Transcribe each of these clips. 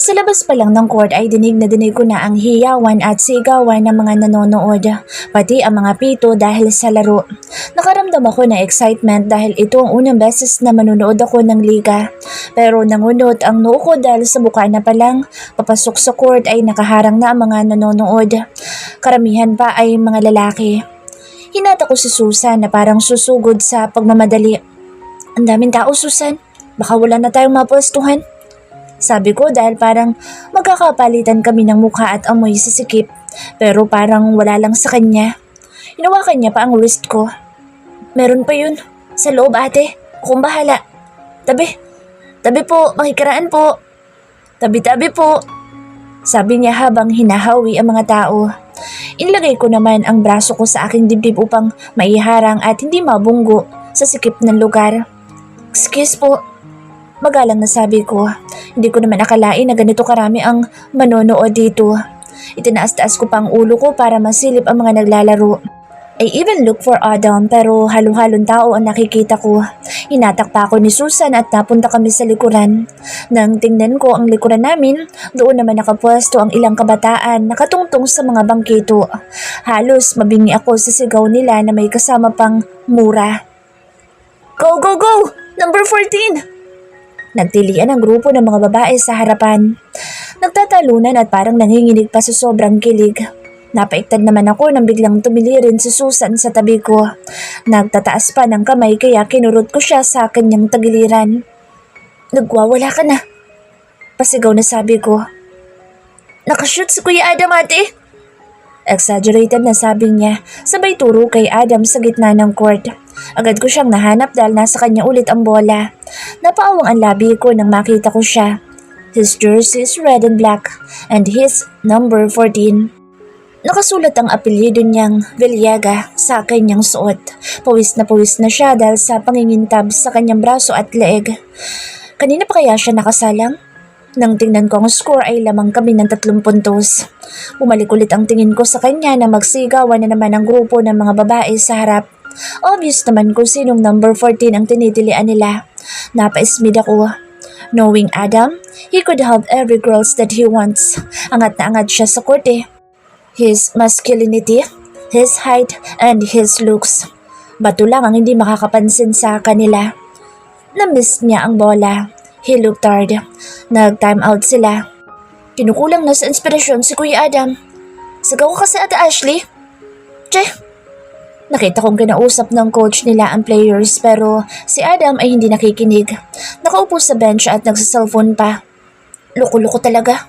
Sa labas pa lang ng court ay dinig ko na ang hiyawan at sigawan ng mga nanonood, pati ang mga pito dahil sa laro. Nakaramdam ako ng excitement dahil ito ang unang beses na manonood ako ng liga. Pero nangunot ang noo ko dahil sa buka na palang papasok sa court ay nakaharang na ang mga nanonood. Karamihan pa ay mga lalaki. Hinata ko si Susan na parang susugod sa pagmamadali. Ang daming tao, Susan. Baka wala na tayong mapwestuhan. Sabi ko dahil parang magkakapalitan kami ng mukha at amoy sa sikip, pero parang wala lang sa kanya. Hinawakan niya pa ang wrist ko. Meron pa yun. Sa loob, ate. Akong bahala. Tabi po, makikiraan po. Tabi po. Sabi niya habang hinahawi ang mga tao. Inilagay ko naman ang braso ko sa aking dibdib upang maiharang at hindi mabunggo sa sikip ng lugar. Excuse po. Magalang na sabi ko. Hindi ko naman akalain na ganito karami ang manonood dito. Itinaas-taas ko pa ang ulo ko para masilip ang mga naglalaro. I even look for Adam pero halo-halong tao ang nakikita ko. Hinatak pa ako ni Susan at napunta kami sa likuran. Nang tingnan ko ang likuran namin, doon naman nakapwesto ang ilang kabataan nakatungtong sa mga bangkito. Halos mabingi ako sa sigaw nila na may kasama pang mura. Go, go, go! Number 14! Nagtilian ang grupo ng mga babae sa harapan. Nagtatalunan at parang nanginginig pa sa sobrang kilig. Napaiktad naman ako nang biglang tumilirin si Susan sa tabi ko. Nagtataas pa ng kamay kaya kinurot ko siya sa kanyang tagiliran. Nagwawala ka na. Pasigaw na sabi ko. Nakashoot si Kuya Adam, ate. Exaggerated na sabi niya, sabay turo kay Adam sa gitna ng court. Agad ko siyang nahanap dahil nasa kanya ulit ang bola. Napaawang ang labi ko nang makita ko siya. His jersey is red and black and his number 14. Nakasulat ang apelyido niyang Villaga sa kanyang suot. Pawis na siya dahil sa pangingintab sa kanyang braso at leeg. Kanina pa kaya siya nakasalang? Nang tingnan ko ang score ay lamang kami ng 3 puntos. Bumalik ulit ang tingin ko sa kanya na magsigawan na naman ang grupo ng mga babae sa harap. Obvious naman kung sinong number 14 ang tinitilian nila. Napaismid ako. Knowing Adam, he could have every girls that he wants. Angat na angat siya sa korte. His masculinity, his height, and his looks. Bato lang ang hindi makakapansin sa kanila. Na-miss niya ang bola. He looked tired. Nag-time out sila. Kinukulang na sa inspirasyon si Kuya Adam. Sigaw ka kasi Ate Ashley. Che! Nakita kong kinausap ng coach nila ang players pero si Adam ay hindi nakikinig. Nakaupo sa bench at nagsa-cellphone pa. Loko-loko talaga.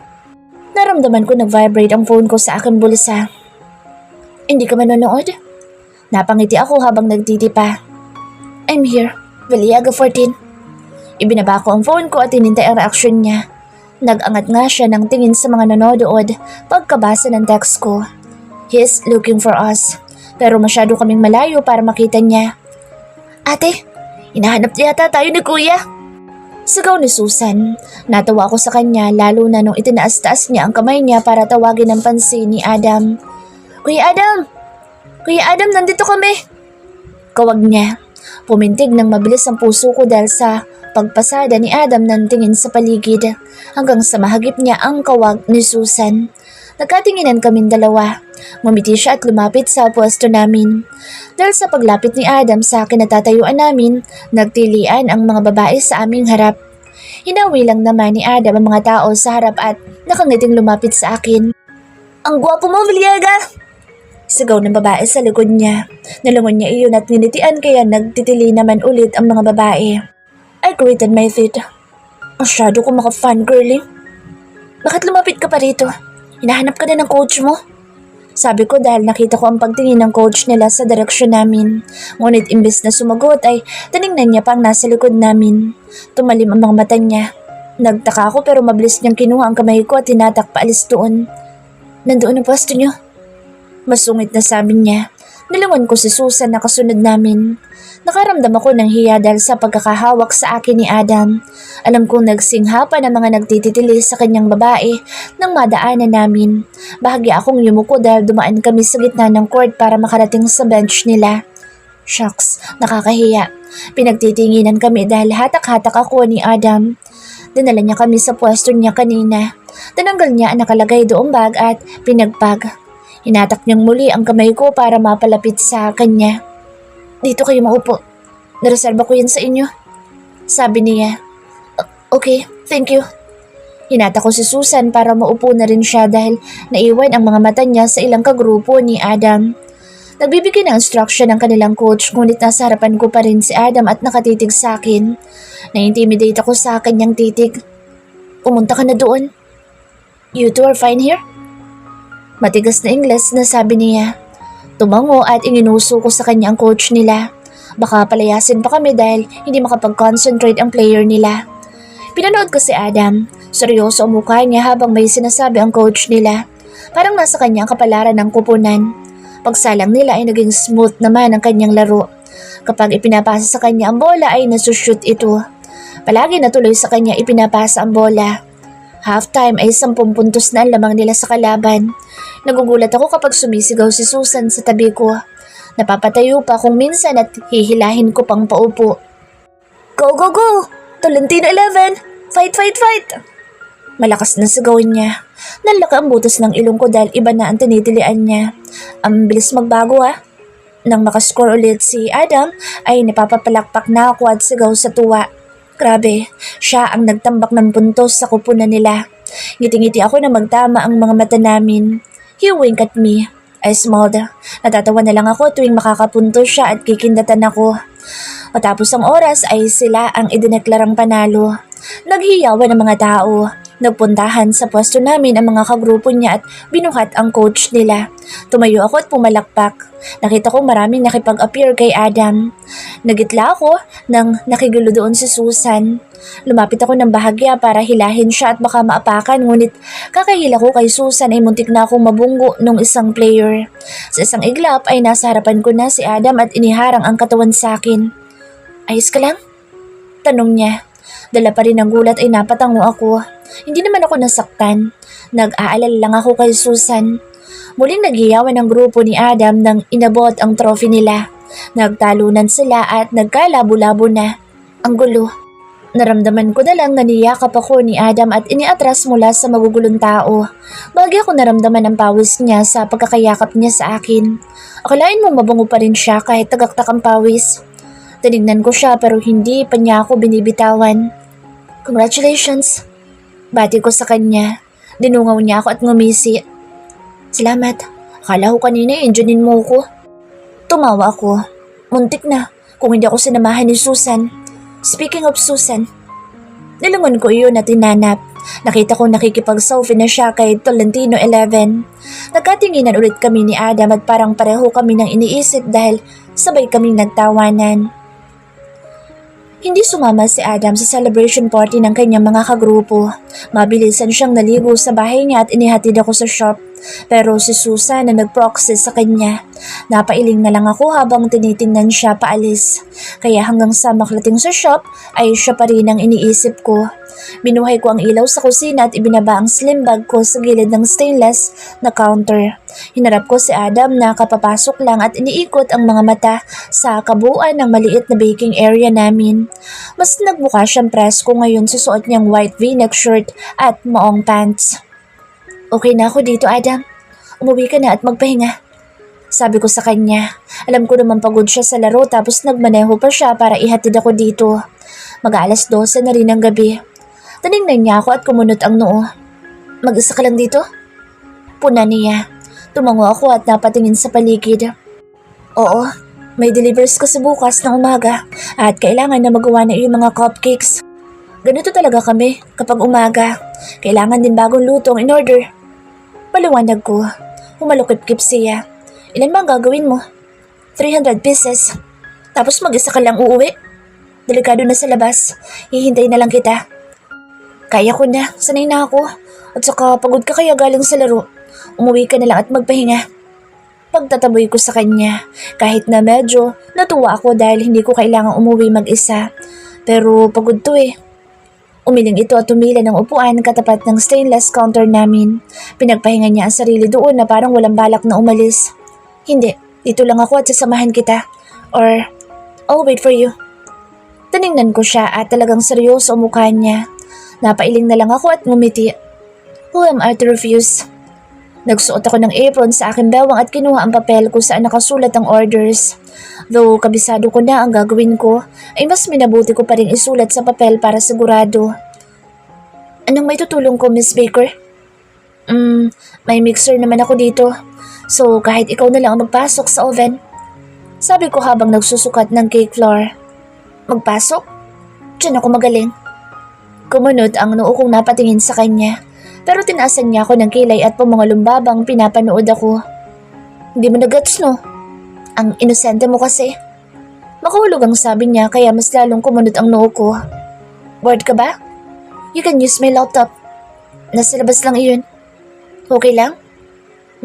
Naramdaman ko nag-vibrate ang phone ko sa aking bulsa. Hindi ka manonood? Napangiti ako habang nagtitipa. I'm here, Villaga 14. Ibinaba ko ang phone ko at hinintay ang reaksyon niya. Nag-angat nga siya ng tingin sa mga nanonood pagkabasa ng text ko. He's looking for us. Pero masyado kaming malayo para makita niya. Ate, hinahanap yata tayo ni Kuya. Sigaw ni Susan. Natawa ako sa kanya lalo na nung itinaas-taas niya ang kamay niya para tawagin ang pansin ni Adam. Kuya Adam! Kuya Adam, nandito kami! Kawag niya. Pumintig ng mabilis ang puso ko dahil sa pagpasada ni Adam ng tingin sa paligid hanggang sa mahagip niya ang kawag ni Susan. Nagkatinginan kaming dalawa. Ngumiti siya at lumapit sa pwesto namin. Dahil sa paglapit ni Adam sa kinatatayuan namin, nagtilian ang mga babae sa aming harap. Hinawi lang naman ni Adam ang mga tao sa harap at nakangiting lumapit sa akin. Ang gwapo mo, Villaga! Sigaw ng babae sa likod niya. Nalungon niya iyon at ninitian kaya nagtitili naman ulit ang mga babae. I gritted my teeth. Masyado ko maka-fangirling. Bakit lumapit ka pa rito? Hinahanap ka na ng coach mo? Sabi ko dahil nakita ko ang pagtingin ng coach nila sa direksyon namin. Ngunit imbes na sumagot ay tiningnan niya pang nasa likod namin. Tumalim ang mga mata niya. Nagtaka ako pero mabilis niyang kinuha ang kamay ko at tinatak paalis doon. Nandoon ang pwesto niyo. Masungit na sabi niya. Nilingon ko si Susan na kasunod namin. Nakaramdam ako ng hiya dahil sa pagkakahawak sa akin ni Adam. Alam kong nagsingha pa ng mga nagtititili sa kanyang babae nang madaanan namin. Bahagya akong yumuko dahil dumaan kami sa gitna ng court para makarating sa bench nila. Shucks, nakakahiya. Pinagtitinginan kami dahil hatak-hatak ako ni Adam. Dinala niya kami sa pwesto niya kanina. Tinanggal niya ang nakalagay doong bag at pinagpag. Hinatak niyang muli ang kamay ko para mapalapit sa kanya. Dito kayo maupo. Nareserba ko yan sa inyo. Sabi niya. Okay, thank you. Hinata ko si Susan para maupo na rin siya dahil naiwan ang mga mata niya sa ilang kagrupo ni Adam. Nagbibigay ng instruction ang kanilang coach ngunit nasa harapan ko pa rin si Adam at nakatitig sa akin. Na-intimidate ako sa kanyang titig. Pumunta ka na doon. You two are fine here? Matigas na Ingles na sabi niya. Tumango at inginuso ko sa kanya ang coach nila. Baka palayasin pa kami dahil hindi makapag-concentrate ang player nila. Pinanood ko si Adam. Seryoso ang mukha niya habang may sinasabi ang coach nila. Parang nasa kanya ang kapalaran ng kupunan. Pagsalang nila ay naging smooth naman ang kanyang laro. Kapag ipinapasa sa kanya ang bola ay nasushoot ito. Palagi natuloy sa kanya ipinapasa ang bola. Halftime ay 10 puntos na ang lamang nila sa kalaban. Nagugulat ako kapag sumisigaw si Susan sa tabi ko. Napapatayo pa kung minsan at hihilahin ko pang paupo. Go, go, go! Tolentino 11! Fight, fight, fight! Malakas na sigawin niya. Nalaka ang butas ng ilong ko dahil iba na ang tinitilian niya. Ang bilis magbago Nang makascore ulit si Adam ay napapapalakpak na ako at sigaw sa tuwa. Grabe, siya ang nagtambak ng puntos sa kupunan nila. Ngiti-ngiti ako na magtama ang mga mata namin. He winked at me. I smiled. Natatawa na lang ako tuwing makakapuntos siya at kikindatan ako. Matapos ang oras ay sila ang idineklarang panalo. Naghiyawan ang mga tao. Nagpuntahan sa pwesto namin ang mga kagrupo niya at binuhat ang coach nila. Tumayo ako at pumalakpak. Nakita ko maraming nakipag-appear kay Adam. Nagitla ako nang nakigulo doon si Susan. Lumapit ako ng bahagya para hilahin siya at baka maapakan ngunit kakahila ko kay Susan ay muntik na akong mabunggo nung isang player. Sa isang iglap ay nasa harapan ko na si Adam at iniharang ang katawan sa akin. Ayos ka lang? Tanong niya. Dala pa rin ng gulat ay napatango ako. Hindi naman ako nasaktan. Nag-aalala lang ako kay Susan. Muling naghiyawan ang grupo ni Adam nang inabot ang trophy nila. Nagtalunan sila at nagkalabo-labo na. Ang gulo. Naramdaman ko na lang na niyakap ako ni Adam at iniatras mula sa magugulong tao. Bagay ako naramdaman ang pawis niya sa pagkakayakap niya sa akin. Akalain mo mabango pa rin siya kahit tagaktak ang pawis. Tinignan ko siya pero hindi pa niya ako binibitawan. Congratulations. Bati ko sa kanya. Dinungaw niya ako at ngumisi. Salamat. Akala ko kanina injunin mo ko. Tumawa ako. Muntik na kung hindi ako sinamahan ni Susan. Speaking of Susan, nilangon ko iyon at tinanap. Nakita ko nakikipag-selfie na siya kay Tolentino 11. Nagkatinginan ulit kami ni Adam at parang pareho kami nang iniisip dahil sabay kaming nagtawanan. Hindi sumama si Adam sa celebration party ng kanyang mga kagrupo. Mabilisan siyang naligo sa bahay niya at inihatid ako sa shop. Pero si Susan na nag-proxy sa kanya. Napailing na lang ako habang tinitingnan siya paalis. Kaya hanggang sa maklating sa shop ay siya pa rin ang iniisip ko. Binuhay ko ang ilaw sa kusina at ibinaba ang slim bag ko sa gilid ng stainless na counter. Hinarap ko si Adam na kapapasok lang at iniikot ang mga mata sa kabuuan ng maliit na baking area namin. Mas nagmukha siyang presko ngayon sa suot niyang white v-neck shirt at maong pants. Okay na ako dito, Adam. Umuwi ka na at magpahinga. Sabi ko sa kanya. Alam ko naman pagod siya sa laro tapos nagmaneho pa siya para ihatid ako dito. Mag-aalas 12 na rin ng gabi. Tinignan niya ako at kumunot ang noo. Mag-isa ka lang dito? Puna niya. Tumango ako at napatingin sa paligid. Oo, may delivers kasi bukas ng umaga at kailangan na magawa na yung mga cupcakes. Ganito talaga kami kapag umaga. Kailangan din bagong lutong in order. Paliwanag ko. Humalukip-kip siya. Ilan ba ang gagawin mo? 300 pieces. Tapos mag-isa ka lang uuwi? Delikado na sa labas. Hihintay na lang kita. Kaya ko na. Sanay na ako. At saka pagod ka kaya galing sa laro. Umuwi ka na lang at magpahinga. pagtataboy ko sa kanya. Kahit na medyo natuwa ako dahil hindi ko kailangang umuwi mag-isa. Pero pagod to eh. Umiling ito at tumila ng upuan katapat ng stainless counter namin. Pinagpahinga niya ang sarili doon na parang walang balak na umalis. Hindi, dito lang ako at sasamahan kita. Or, I'll wait for you. Tiningnan ko siya at talagang seryoso ang mukha niya. Napailing na lang ako at ngumiti. Who am I to refuse? Nagsuot ako ng apron sa aking bewang at kinuha ang papel kung saan nakasulat ang orders. Though kabisado ko na ang gagawin ko, ay mas minabuti ko pa rin isulat sa papel para sigurado. Anong may tutulong ko, Miss Baker? May mixer naman ako dito. So kahit ikaw na lang ang magpasok sa oven. Sabi ko habang nagsusukat ng cake flour. Magpasok? Diyan ako magaling. Kumunot ang noo kong napatingin sa kanya. Pero tinaasan niya ako ng kilay at pumangalumbabang pinapanood ako. Hindi mo nagets no? Ang inosente mo kasi. Makahulog ang sabi niya kaya mas lalong kumunot ang noo ko. Bored ka ba? You can use my laptop. Nasa labas lang iyon. Okay lang?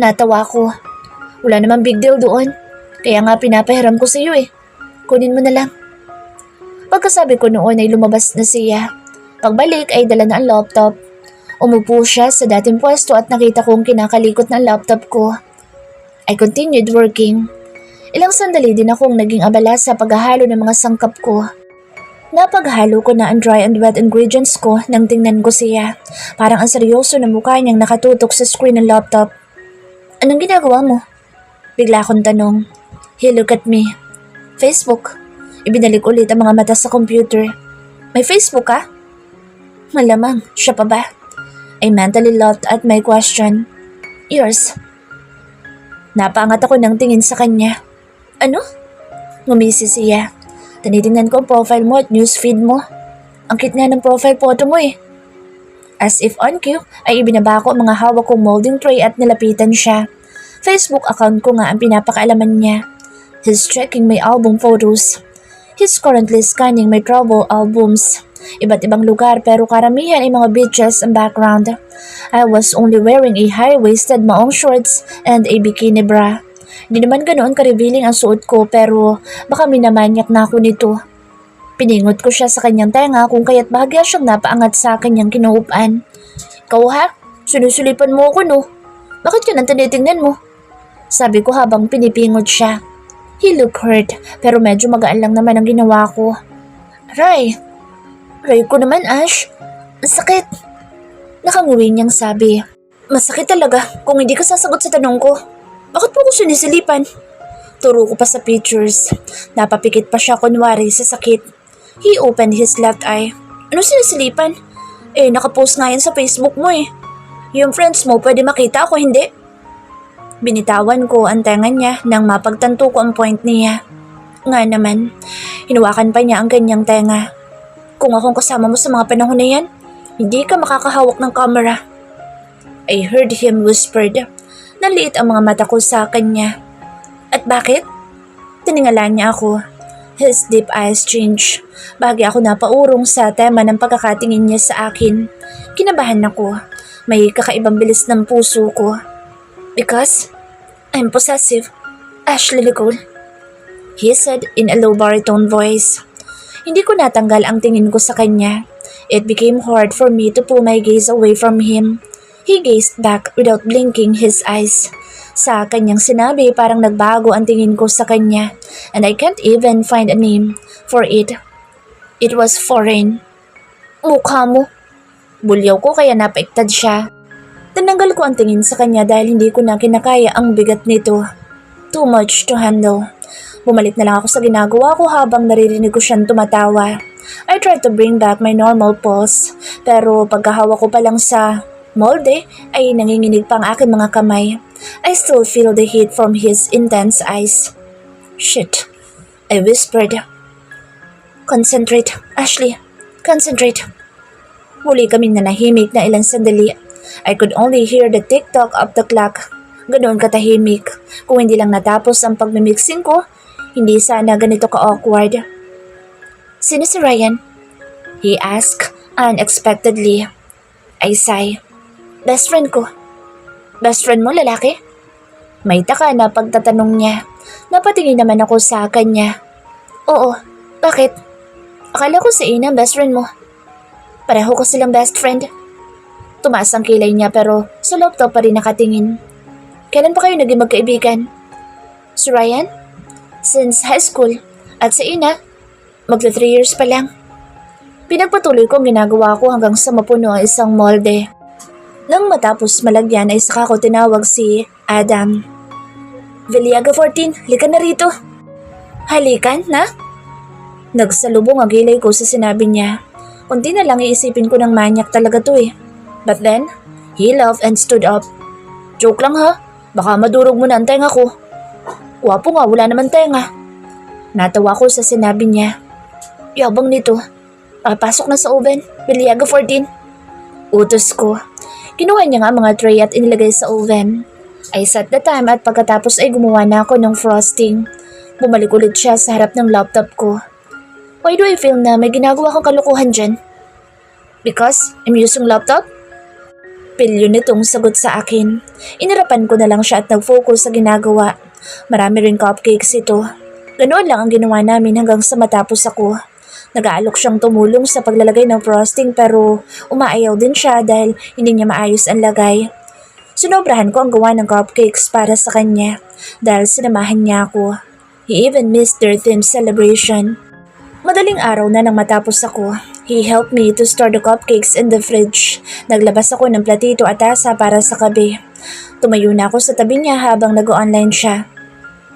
Natawa ko. Wala namang big deal doon. Kaya nga pinapahiram ko sa iyo eh. Kunin mo na lang. Pagkasabi ko noon ay lumabas na siya. Pagbalik ay dala na ang laptop. Umupo siya sa dating pwesto at nakita kong kinakalikot ng laptop ko. I continued working. Ilang sandali din akong naging abala sa paghahalo ng mga sangkap ko. Napaghalo ko na ang dry and wet ingredients ko nang tingnan ko siya. Parang ang seryoso na mukha niyang nakatutok sa screen ng laptop. Anong ginagawa mo? Bigla akong tanong. He looked at me. Facebook. Ibinalik ulit ang mga mata sa computer. May Facebook ka? Malamang, siya pa ba? I mentally laughed at my question. Yours. Napaangat ako ng tingin sa kanya. Ano? Ngumisi siya. Tinitingnan ko ang profile mo at newsfeed mo. Ang cute nga ng profile photo mo eh. As if on cue, ay ibinaba ko ang mga hawak kong molding tray at nilapitan siya. Facebook account ko nga ang pinapakaalaman niya. He's checking my album photos. He's currently scanning my travel albums. Iba't ibang lugar pero karamihan ay mga beaches ang background. I was only wearing a high-waisted maong shorts and a bikini bra. Hindi naman ganoon ka-revealing ang suot ko pero baka minamanyak na ako nito. Piningot ko siya sa kanyang tenga kung kaya't bahagya siyang napaangat sa kanyang kinuupan. Ikaw ha? Sinusulipan mo ako no? Bakit yun ang tinitingnan mo? Sabi ko habang pinipingot siya. He looked hurt pero medyo magaan lang naman ang ginawa ko. Ray ko naman, Ash. Masakit. Nakanguwi niyang sabi. Masakit talaga kung hindi ka sasagot sa tanong ko. Bakit mo ko sinisilipan? Turo ko pa sa pictures. Napapikit pa siya kunwari sa sakit. He opened his left eye. Ano sinisilipan? Nakapost nga yan sa Facebook mo eh. Yung friends mo pwede makita ako hindi? Binitawan ko ang tenga niya nang mapagtanto ko ang point niya. Nga naman, hinawakan pa niya ang kanyang tenga. Kung akong kasama mo sa mga panahon na yan, hindi ka makakahawak ng camera. I heard him whispered. Naliit ang mga mata ko sa kanya. At bakit? Tiningalan niya ako. His deep eyes changed. Bahagi ako napaurong sa tema ng pagkakatingin niya sa akin. Kinabahan ako. May kakaibang bilis ng puso ko. Because I'm possessive. Ashley Nicole. He said in a low baritone voice. Hindi ko natanggal ang tingin ko sa kanya. It became hard for me to pull my gaze away from him. He gazed back without blinking his eyes. Sa kanyang sinabi parang nagbago ang tingin ko sa kanya and I can't even find a name for it. It was foreign. Mukha mo. Bulyaw ko kaya napaiktad siya. Tinanggal ko ang tingin sa kanya dahil hindi ko na kinakaya ang bigat nito. Too much to handle. Bumalik na lang ako sa ginagawa ko habang naririnig ko siyang tumatawa. I tried to bring back my normal pulse, pero pagkahawak ko pa lang sa molde ay nanginginig pa ang aking mga kamay. I still feel the heat from his intense eyes. Shit, I whispered. Concentrate, Ashley. Concentrate. Muli kaming nanahimik na ilang sandali. I could only hear the tick-tock of the clock. Ganoon katahimik. Kung hindi lang natapos ang pagmimixing ko, hindi sana ganito ka-awkward. Sino si Ryan? He asked unexpectedly. I sigh. Best friend ko. Best friend mo, lalaki? May taka na pagtatanong niya. Napatingin naman ako sa kanya. Oo, bakit? Akala ko si Ina best friend mo. Pareho ko silang best friend. Tumaas ang kilay niya pero sa laptop pa rin nakatingin. Kailan pa kayo naging magkaibigan? Si Ryan? Since high school. At si Ina? Magta 3 years pa lang. Pinagpatuloy ko ang ginagawa ko hanggang sa mapuno ang isang molde. Nang matapos malagyan ay saka ko tinawag si Adam. Viliaga 14, halika na rito. Halikan na? Nagsalubong ang gilay ko sa sinabi niya. Kunti na lang iisipin ko ng manyak talaga to eh. But then, he laughed and stood up. Joke lang ha, baka madurog mo na ang tenga ko. Wapo nga, wala naman tenga. Natawa ko sa sinabi niya. Yabang nito. Papasok na sa oven, Viliaga 14. Utos ko. Kinuha niya nga mga tray at inilagay sa oven. I set the time at pagkatapos ay gumawa na ako ng frosting. Bumalik ulit siya sa harap ng laptop ko. Why do I feel na may ginagawa kong kalukuhan dyan? Because I'm using laptop? Pilyo nitong sagot sa akin. Inarapan ko na lang siya at nag-focus sa ginagawa. Marami ring cupcakes ito. Ganoon lang ang ginawa namin hanggang sa matapos ako. Nag-aalok siyang tumulong sa paglalagay ng frosting pero umaayaw din siya dahil hindi niya maayos ang lagay. Sinobrahan ko ang gawa ng cupcakes para sa kanya dahil sinamahan niya ako. He even missed their theme celebration. Madaling araw na nang matapos ako. He helped me to store the cupcakes in the fridge. Naglabas ako ng platito at tasa para sa kape. Tumayo na ako sa tabi niya habang nag-online siya.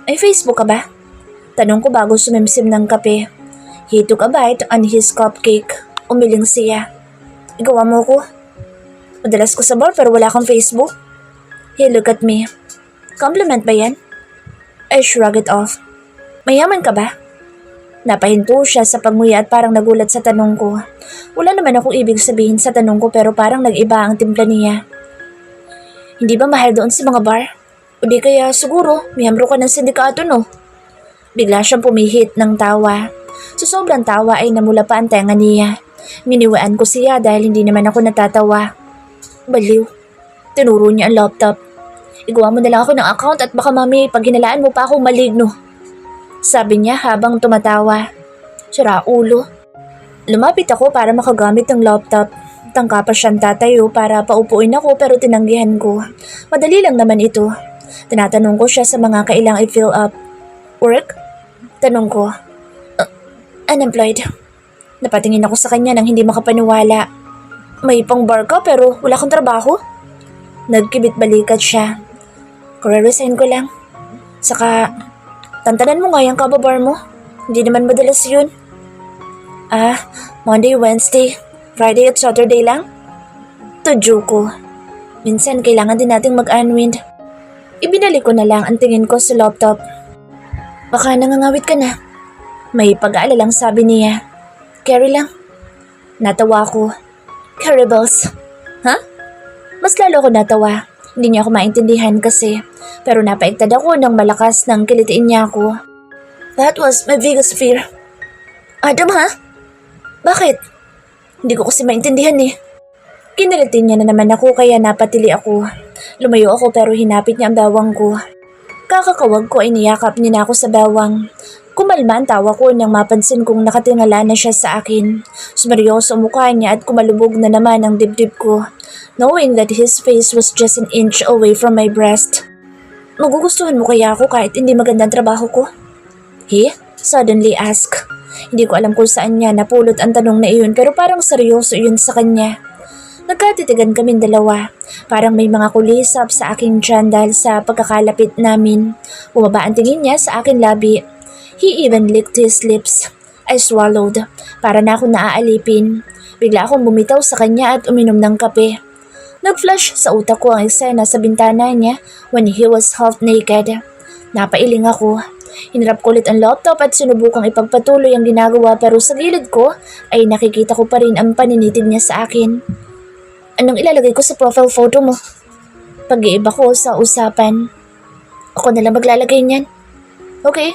Ay Facebook ka ba? Tanong ko bago sumimsim ng kape. He took a bite on his cupcake. Umiling siya. Igawa mo ko? Madalas ko sa bar pero wala akong Facebook. He looked at me. Compliment ba yan? I shrugged it off. Mayaman ka ba? Napahinto siya sa pagmuya at parang nagulat sa tanong ko. Wala naman akong ibig sabihin sa tanong ko pero parang nag-iba ang timpla niya. Hindi ba mahal doon sa mga bar? O di kaya siguro, miyembro ka ng sindikato no? Bigla siyang pumihit ng tawa. Sa sobrang tawa ay namula pa ang tenga niya. Miniwaan ko siya dahil hindi naman ako natatawa. Baliw. Tinuro niya ang laptop. Igawa mo na lang ako ng account at baka mami pag hinalaan mo pa ako maligno. Sabi niya habang tumatawa. Sira ulo. Lumapit ako para makagamit ng laptop. Tangka pa siyang tatayo para paupuin ako pero tinanggihan ko. Madali lang naman ito. Tinatanong ko siya sa mga kailang i-fill up. Work? Tanong ko. Unemployed. Napatingin ako sa kanya nang hindi makapaniwala. May pang bar ka pero wala kang trabaho? Nagkibit balikat siya. Kare-resign ko lang. Saka, tantanan mo nga yung kababar mo. Hindi naman madalas yun. Monday, Wednesday, Friday at Saturday lang? Tudyo ko. Minsan kailangan din nating mag-unwind. Ibinalik ko na lang ang tingin ko sa laptop. Baka nangangawit ka na. May pag-aalalang sabi niya. Carry lang. Natawa ko. Caribals. Ha? Mas lalo ko natawa. Hindi niya ako maintindihan kasi. Pero napaiktad ako ng malakas nang kilitiin niya ako. That was my biggest fear. Adam ha? Bakit? Hindi ko kasi maintindihan eh. Kinalitin niya na naman ako kaya napatili ako. Lumayo ako pero hinapit niya ang bawang ko. Kakakawag ko ay niyakap niya na ako sa bawang. Kumalma ang tawa ko nang mapansin kong nakatingala na siya sa akin. Sumeryoso ang mukha niya at kumalubog na naman ang dibdib ko, knowing that his face was just an inch away from my breast. Magugustuhan mo kaya ako kahit hindi magandang trabaho ko? He suddenly asked. Hindi ko alam kung saan niya napulot ang tanong na iyon pero parang seryoso yun sa kanya. Nagkatitigan kaming dalawa. Parang may mga kulisap sa aking tiyan dahil sa pagkakalapit namin. Bumaba ang tingin niya sa aking labi. He even licked his lips. I swallowed. Para na akong naaalipin. Bigla akong bumitaw sa kanya at uminom ng kape. Nag-flash sa utak ko ang eksena sa bintana niya when he was half naked. Napailing ako. Hinarap ko ulit ang laptop at sinubukang ipagpatuloy ang ginagawa pero sa gilid ko ay nakikita ko pa rin ang paninitid niya sa akin. Anong ilalagay ko sa profile photo mo? Pag-iiba ko sa usapan. Ako na lang maglalagay niyan. Okay.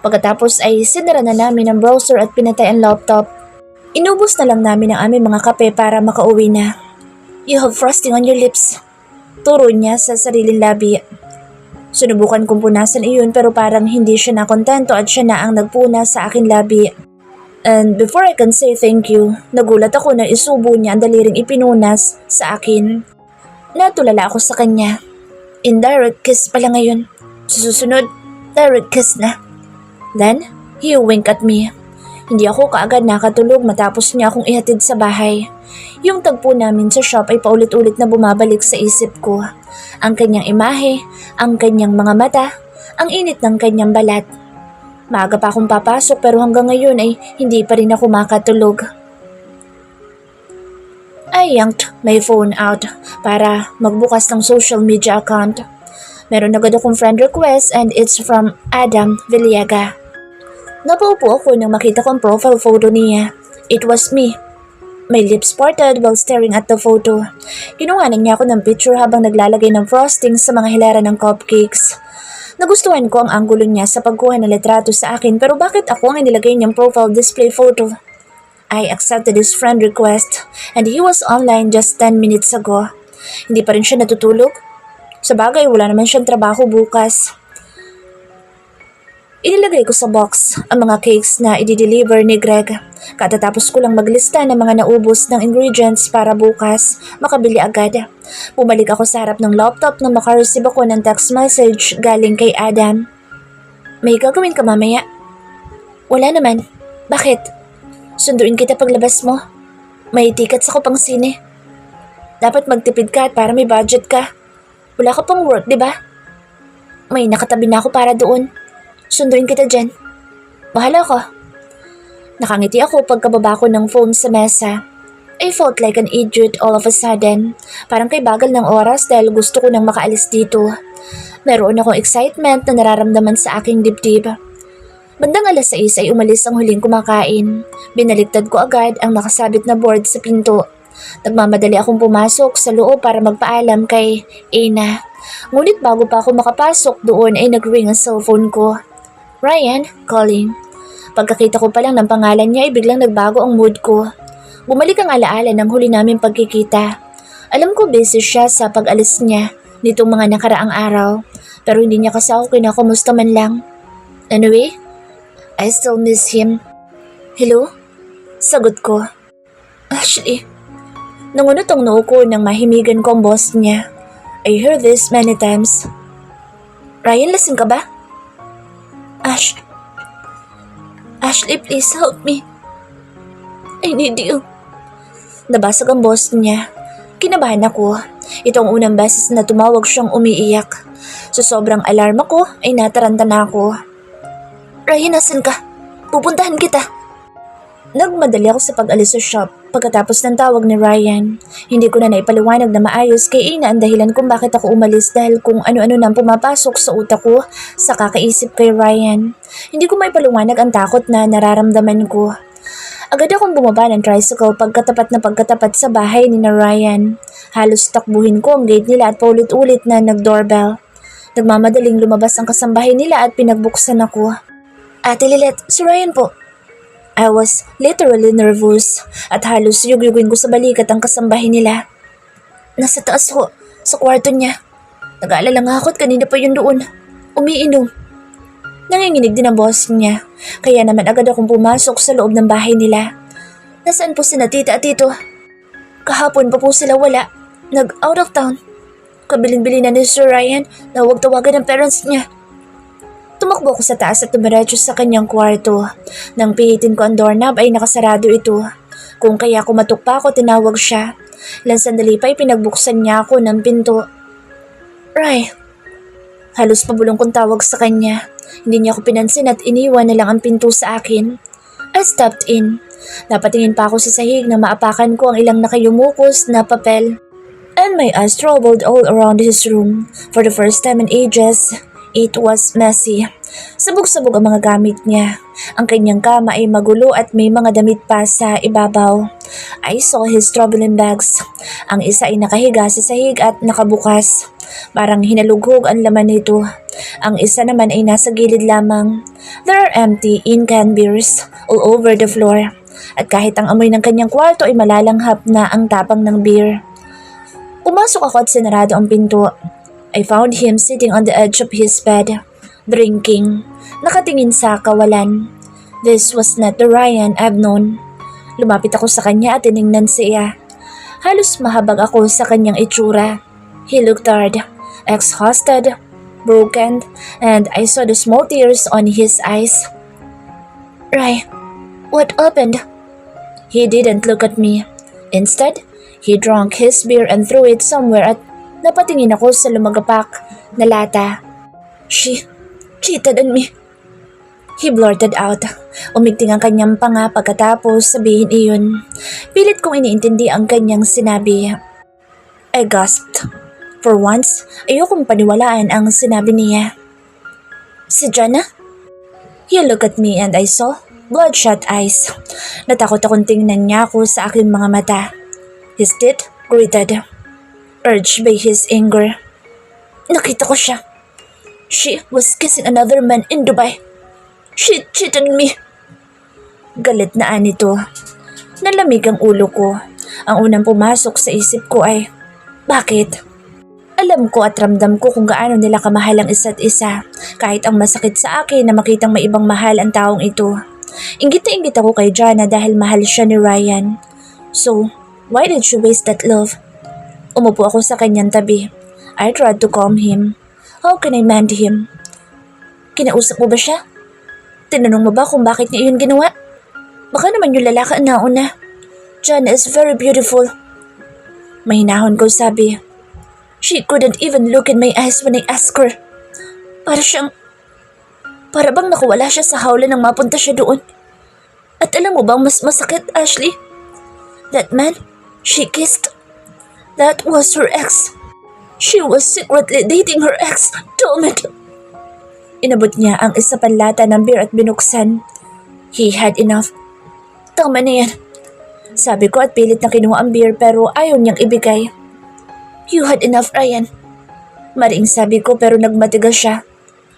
Pagkatapos ay sinara na namin ang browser at pinatay ang laptop. Inubos na lang namin ang aming mga kape para makauwi na. You have frosting on your lips. Turo niya sa sariling labi. Sinubukan kong punasan iyon pero parang hindi siya nakontento at siya na ang nagpunas sa akin labi. And before I can say thank you, nagulat ako na isubo niya ang daliring ipinunas sa akin. Natulala ako sa kanya. Indirect kiss pala ngayon. Sa susunod, direct kiss na. Then, he winked at me. Hindi ako kaagad nakatulog matapos niya akong ihatid sa bahay. Yung tagpo namin sa shop ay paulit-ulit na bumabalik sa isip ko. Ang kanyang imahe, ang kanyang mga mata, ang init ng kanyang balat. Maaga pa akong papasok pero hanggang ngayon ay hindi pa rin ako makatulog. I yanked my phone out para magbukas ng social media account. Meron agad akong friend request and it's from Adam Villegas. Napaupo ako nang makita ko ang profile photo niya. It was me. My lips parted while staring at the photo. Kinuhanan niya ako ng picture habang naglalagay ng frosting sa mga hilera ng cupcakes. Nagustuhan ko ang anggulo niya sa pagkuha ng litrato sa akin pero bakit ako ang inilagay niyang profile display photo? I accepted his friend request and he was online just 10 minutes ago. Hindi pa rin siya natutulog? Sa bagay, wala naman siyang trabaho bukas. Inilagay ko sa box ang mga cakes na i-deliver ni Greg. Katatapos ko lang maglista ng mga naubos ng ingredients para bukas makabili agad. Bumalik ako sa harap ng laptop nang makareceive ako ng text message galing kay Adam. May gagawin ka mamaya? Wala naman. Bakit? Sunduin kita paglabas mo. May tickets ako pang sine. Dapat magtipid ka para may budget ka. Wala ka pang work, di ba? May nakatabi na ako para doon. Sunduin kita dyan. Bahala ka. Nakangiti ako pagkababa ko ng phone sa mesa. I felt like an idiot all of a sudden. Parang kay bagal ng oras dahil gusto ko nang makaalis dito. Meron akong excitement na nararamdaman sa aking dibdib. Bandang 6:00 ay umalis ang huling kumakain. Binaliktad ko agad ang nakasabit na board sa pinto. Nagmamadali akong pumasok sa loob para magpaalam kay Ina. Ngunit bago pa ako makapasok doon ay nag-ring ang cellphone ko. Ryan, calling. Pagkakita ko pa lang ng pangalan niya ay biglang nagbago ang mood ko. Bumalik ang alaala ng huli naming pagkikita. Alam ko busy siya sa pag-alis niya nitong mga nakaraang araw, pero hindi niya kasi ako kinakamusta man lang. Anyway, I still miss him. Hello? Sagot ko. Ashley. Nangunot ang noo ko nang mahimigan ko ang boss niya. I heard this many times. Ryan, lasing ka ba? Ashley, please help me. I need you. Nabasag ang boss niya. Kinabahan ako. Ito ang unang beses na tumawag siyang umiiyak. Sa sobrang alarma ko ay nataranta na ako. Ryan, nasan ka? Pupuntahan kita. Nagmadali ako sa pag-alis sa shop pagkatapos ng tawag ni Ryan. Hindi ko na naipaliwanag na maayos kay Ina ang dahilan kung bakit ako umalis dahil kung ano-ano nang pumapasok sa utak ko sa kakaisip kay Ryan. Hindi ko maipaliwanag ang takot na nararamdaman ko. Agad akong bumaba ng tricycle pagkatapat sa bahay ni na Ryan. Halos takbuhin ko ang gate nila at paulit-ulit na nag-doorbell. Nagmamadaling lumabas ang kasambahay nila at pinagbuksan ako. Ate Lilet, si Ryan po. I was literally nervous at halos yugyugin ko sa balikat ang kasambahay nila. Nasa taas ho, sa kwarto niya. Nag-aalala nga ako at kanina pa yun doon. Umiinom. Nanginginig din ang boss niya, kaya naman agad akong pumasok sa loob ng bahay nila. Nasaan po sina tita at tito? Kahapon pa po sila wala. Nag-out of town. Kabiling-bili na ni Sir Ryan na huwag tawagan ng parents niya. Tumakbo ko sa taas at tumiretso sa kanyang kwarto. Nang pihitin ko ang doorknob ay nakasarado ito. Kung kaya kumatok pa ako, tinawag siya. Ilang sandali pa ay pinagbuksan niya ako ng pinto. Ray. Halos pabulong kong tawag sa kanya. Hindi niya ako pinansin at iniwan na lang ang pinto sa akin. I stepped in. Napatingin pa ako sa sahig na maapakan ko ang ilang nakayumukos na papel. And my eyes traveled all around his room. For the first time in ages, it was messy. Sabog-sabog ang mga gamit niya. Ang kanyang kama ay magulo at may mga damit pa sa ibabaw. I saw his traveling bags. Ang isa ay nakahiga sa sahig at nakabukas. Parang hinalughog ang laman nito. Ang isa naman ay nasa gilid lamang. There are empty in-can beers all over the floor. At kahit ang amoy ng kanyang kwarto ay malalanghap na ang tapang ng beer. Pumasok ako at sinarado ang pinto. I found him sitting on the edge of his bed, drinking, nakatingin sa kawalan. This was not the Ryan I've known. Lumapit ako sa kanya at tiningnan siya. Halos mahabag ako sa kanyang itsura. He looked tired, exhausted, broken, and I saw the small tears on his eyes. Ray, what happened? He didn't look at me. Instead, he drank his beer and threw it somewhere at napatingin ako sa lumagapak na lata. She cheated on me. He blurted out. Umigting ang kanyang panga pagkatapos sabihin iyon. Pilit kong iniintindi ang kanyang sinabi. I gasped. For once, ayokong paniwalaan ang sinabi niya. Si Jana? He looked at me and I saw bloodshot eyes. Natakot akong tingnan niya ako sa aking mga mata. His teeth gritted, urged by his anger. Nakita ko siya. She was kissing another man in Dubai. She cheated on me. Galit na anito. Nalamig ang ulo ko. Ang unang pumasok sa isip ko ay, bakit? Alam ko at ramdam ko kung gaano nila kamahal ang isa't isa, kahit ang masakit sa akin na makitang may ibang mahal ang taong ito. Inggit na inggit ako kay Jana dahil mahal siya ni Ryan. So, why did she waste that love? Umupo ako sa kanyang tabi. I tried to calm him. How can I mend him? Kinausap mo ba siya? Tinanong mo ba kung bakit niya iyon ginawa? Baka naman yung lalaki ang nauna. Jana is very beautiful. Mahinahon ko sabi. She couldn't even look in my eyes when I asked her. Para bang nakawala siya sa hawla nang mapunta siya doon. At alam mo bang mas masakit, Ashley? That man she kissed, that was her ex. She was secretly dating her ex, damn it. Inabot niya ang isa pang lata ng beer at binuksan. He had enough. Tama na yan. Sabi ko at pilit na kinuha ang beer pero ayaw niyang ibigay. You had enough, Ryan. Maring sabi ko pero nagmatigas siya.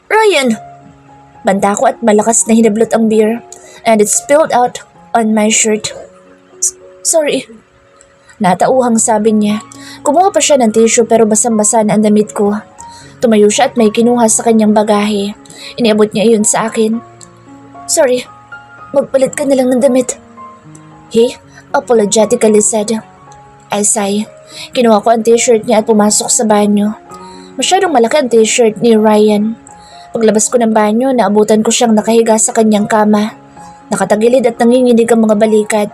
Ryan! Banta ko at malakas na hinablot ang beer and it spilled out on my shirt. Sorry. Natauhang sabi niya. Kumuha pa siya ng tissue pero basang-basa na ang damit ko. Tumayo siya at may kinuha sa kanyang bagahe. Iniabot niya iyon sa akin. Sorry, magpalit ka na lang ng damit. He apologetically said. I sigh. Kinuha ko ang t-shirt niya at pumasok sa banyo. Masyadong malaki ang t-shirt ni Ryan. Paglabas ko ng banyo, naabutan ko siyang nakahiga sa kanyang kama. Nakatagilid at nanginginig ang mga balikat.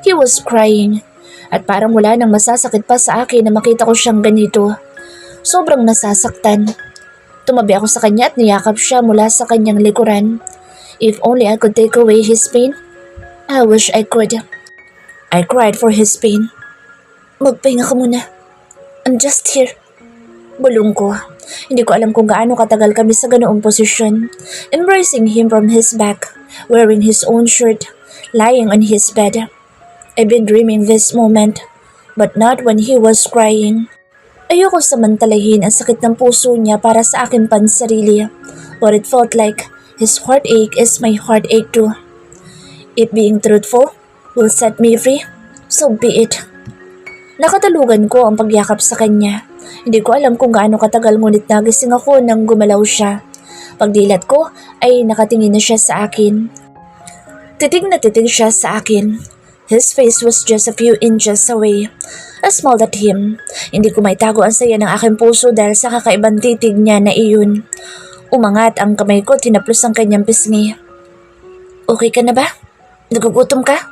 He was crying. At parang wala nang masasakit pa sa akin na makita ko siyang ganito. Sobrang nasasaktan. Tumabi ako sa kanya at niyakap siya mula sa kanyang likuran. If only I could take away his pain. I wish I could. I cried for his pain. Magpahinga ka muna. I'm just here. Bulong ko. Hindi ko alam kung gaano katagal kami sa ganoong posisyon. Embracing him from his back, wearing his own shirt, lying on his bed. I've been dreaming this moment, but not when he was crying. Ayoko samantalahin ang sakit ng puso niya para sa aking pansarili, but it felt like his heartache is my heartache too. If being truthful will set me free, so be it. Nakatalugan ko ang pagyakap sa kanya. Hindi ko alam kung gaano katagal ngunit nagising ako nang gumalaw siya. Pagdilat ko ay nakatingin na siya sa akin. Titig na titig siya sa akin. His face was just a few inches away. I smiled at him. Hindi ko maitago ang saya ng aking puso dahil sa kakaibang titig niya na iyon. Umangat ang kamay ko at tinaplos ang kanyang pisngi. Okay ka na ba? Nagugutom ka?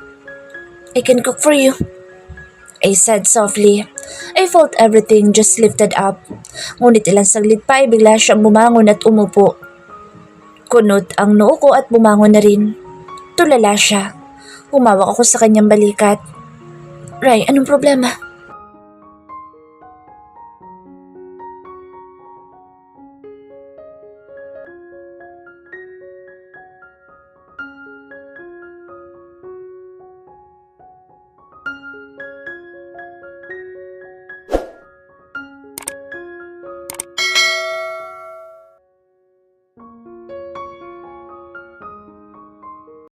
I can cook for you. I said softly. I felt everything just lifted up. Ngunit ilang saglit pa ay bigla siyang bumangon at umupo. Kunot ang noo ko at bumangon na rin. Tulala siya. Humawak ako sa kanyang balikat. Ray, anong problema?